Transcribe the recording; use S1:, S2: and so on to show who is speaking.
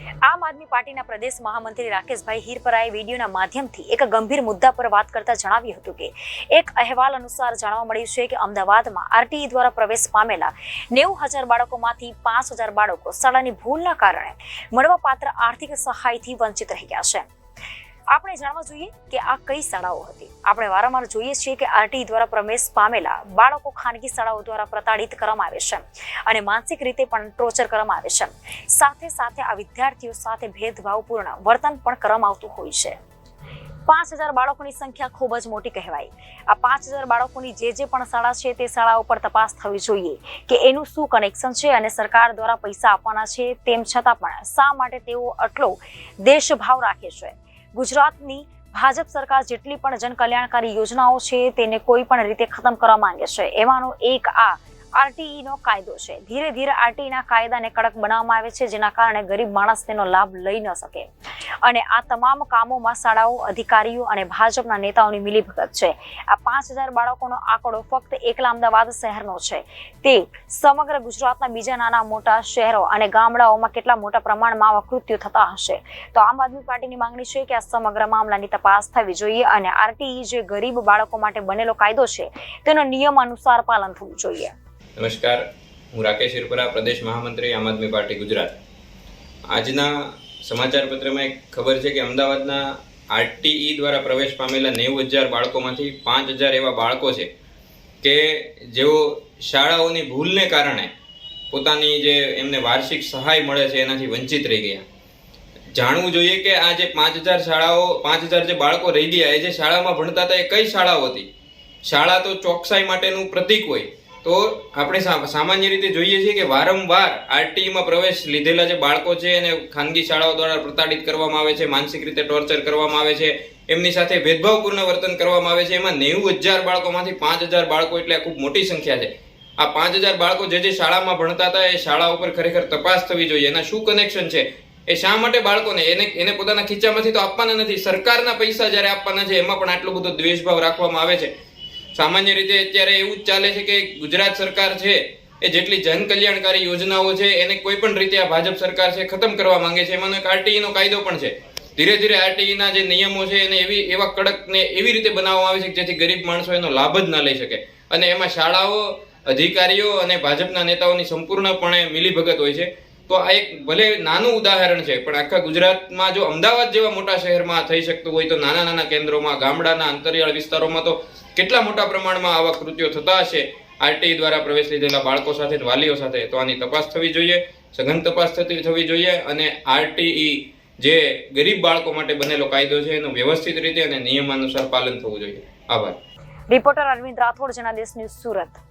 S1: આમ આદમી પાર્ટીના પ્રદેશ મહામંત્રી રાકેશભાઈ હિરપરાએ વિડીયોના માધ્યમથી એક ગંભીર મુદ્દા પર વાત કરતા જણાવ્યું હતું કે એક અહેવાલ અનુસાર જાણવા મળ્યું છે કે અમદાવાદમાં આરટીઈ દ્વારા પ્રવેશ પામેલા 90,000 બાળકોમાંથી 5,000 બાળકો શાળાની ભૂલના કારણે મળવાપાત્ર આર્થિક સહાયથી વંચિત રહી ગયા છે। આપણે જાણવા જોઈએ કે આ કઈ શાળાઓ હતી। આપણે વારંવાર જોઈએ છીએ કે આરટીઈ દ્વારા પ્રવેશ પામેલા બાળકો ખાનગી શાળાઓ દ્વારા પ્રતાડિત કરવામાં આવે છે અને માનસિક રીતે પણ ટોર્ચર કરવામાં આવે છે। સાથે સાથે આ વિદ્યાર્થીઓ સાથે ભેદભાવપૂર્ણ વર્તન પણ કરવામાં આવતું હોય છે। 5,000 બાળકોની સંખ્યા ખૂબ જ મોટી કહેવાય। આ 5,000 બાળકોની જે પણ શાળા છે તે શાળાઓ પર તપાસ થવી જોઈએ કે એનું શું કનેક્શન છે અને સરકાર દ્વારા પૈસા આપવાના છે, તેમ છતાં પણ શા માટે તેઓ આટલો દેશભાવ રાખે છે। ગુજરાતની ભાજપ સરકાર જેટલી પણ જનકલ્યાણકારી યોજનાઓ છે તેને કોઈ પણ રીતે ખતમ કરવા માંગે છે। એમાંનો એક આ આરટીઈ નો કાયદો છે। ધીરે ધીરે આરટીઈ ના કાયદાને કડક બનાવવામાં આવે છે, જેના કારણે ગરીબ માણસ તેનો લાભ લઈ ન શકે અને આ તમામ કામોમાં શાળાઓ, અધિકારીઓ અને ભાજપના નેતાઓની મિલીભગત છે। આ 5,000 બાળકોનો આંકડો ફક્ત એકલા અમદાવાદ શહેરનો છે, તે સમગ્ર ગુજરાતના બીજા નાના મોટા શહેરો અને ગામડાઓમાં કેટલા મોટા પ્રમાણમાં આવા કૃત્યો થતા હશે। તો આમ આદમી પાર્ટીની માંગણી છે કે આ સમગ્ર મામલાની તપાસ થવી જોઈએ અને આરટીઈ જે ગરીબ બાળકો માટે બનેલો કાયદો છે તેનો નિયમ અનુસાર પાલન થવું જોઈએ।
S2: નમસ્કાર, હું રાકેશ હિરપરા, પ્રદેશ મહામંત્રી આમ આદમી પાર્ટી ગુજરાત। આજના સમાચાર પત્રમાં એક ખબર છે કે અમદાવાદના આરટીઈ દ્વારા પ્રવેશ પામેલા 90,000 બાળકોમાંથી 5,000 એવા બાળકો છે કે જેઓ શાળાઓની ભૂલને કારણે પોતાની જે એમને વાર્ષિક સહાય મળે છે એનાથી વંચિત રહી ગયા। જાણવું જોઈએ કે આ જે 5,000 જે બાળકો રહી ગયા, એ જે શાળામાં ભણતા હતા એ કઈ શાળાઓ હતી? શાળા તો ચોકસાઈ માટેનું પ્રતીક હોય, તો આપણે સામાન્ય રીતે જોઈએ છીએ કે વારંવાર આરટીઈમાં પ્રવેશ લીધેલા જે બાળકો છે એને ખાનગી શાળાઓ દ્વારા પ્રતાડિત કરવામાં આવે છે, માનસિક રીતે ટોર્ચર કરવામાં આવે છે, એમની સાથે ભેદભાવપૂર્ણ વર્તન કરવામાં આવે છે। એમાં 90,000 બાળકોમાંથી 5,000 બાળકો એટલે ખૂબ મોટી સંખ્યા છે। આ 5,000 બાળકો જે શાળામાં ભણતા હતા એ શાળા ઉપર ખરેખર તપાસ થવી જોઈએ, એના શું કનેક્શન છે, એ શા માટે બાળકોને એને પોતાના ખીચામાંથી તો આપવાના નથી, સરકારના પૈસા જ્યારે આપવાના છે એમાં પણ આટલો બધો દ્વેષભાવ રાખવામાં આવે છે। સામાન્ય રીતે અત્યારે એવું જ ચાલે છે કે ગુજરાત સરકાર છે એ જેટલી જનકલ્યાણકારી યોજનાઓ છે એને કોઈ પણ રીતે આ ભાજપ સરકાર છે ખતમ કરવા માંગે છે। એમાંનો એક આરટીઈ નો કાયદો પણ છે। ધીરે ધીરે આરટીઈ ના જે નિયમો છે એને એવા કડક ને એવી રીતે બનાવવામાં આવે છે કે જેથી ગરીબ માણસો એનો લાભ જ ના લઈ શકે અને એમાં શાળાઓ, અધિકારીઓ અને ભાજપના નેતાઓની સંપૂર્ણપણે મિલીભગત હોય છે। તો આ એક ભલે નાનું ઉદાહરણ છે, પણ આખા ગુજરાતમાં જો અમદાવાદ જેવા મોટા શહેરમાં થઈ શકતું હોય તો નાના નાના કેન્દ્રોમાં, ગામડાના અંતરિયાળ વિસ્તારોમાં તો કેટલા મોટા પ્રમાણમાં આવા કૃત્યો થતા હશે આરટીઈ દ્વારા પ્રવેશ લીધેલા બાળકો સાથે, વાલીઓ સાથે। તો આની તપાસ થવી જોઈએ, સઘન તપાસ થવી જોઈએ અને આરટીઈ જે ગરીબ બાળકો માટે બનેલો કાયદો છે એનું વ્યવસ્થિત રીતે અને નિયમાનુસાર પાલન થવું જોઈએ। આભાર।
S1: Reporter Arvind Rathod, Janadesh news, Surat.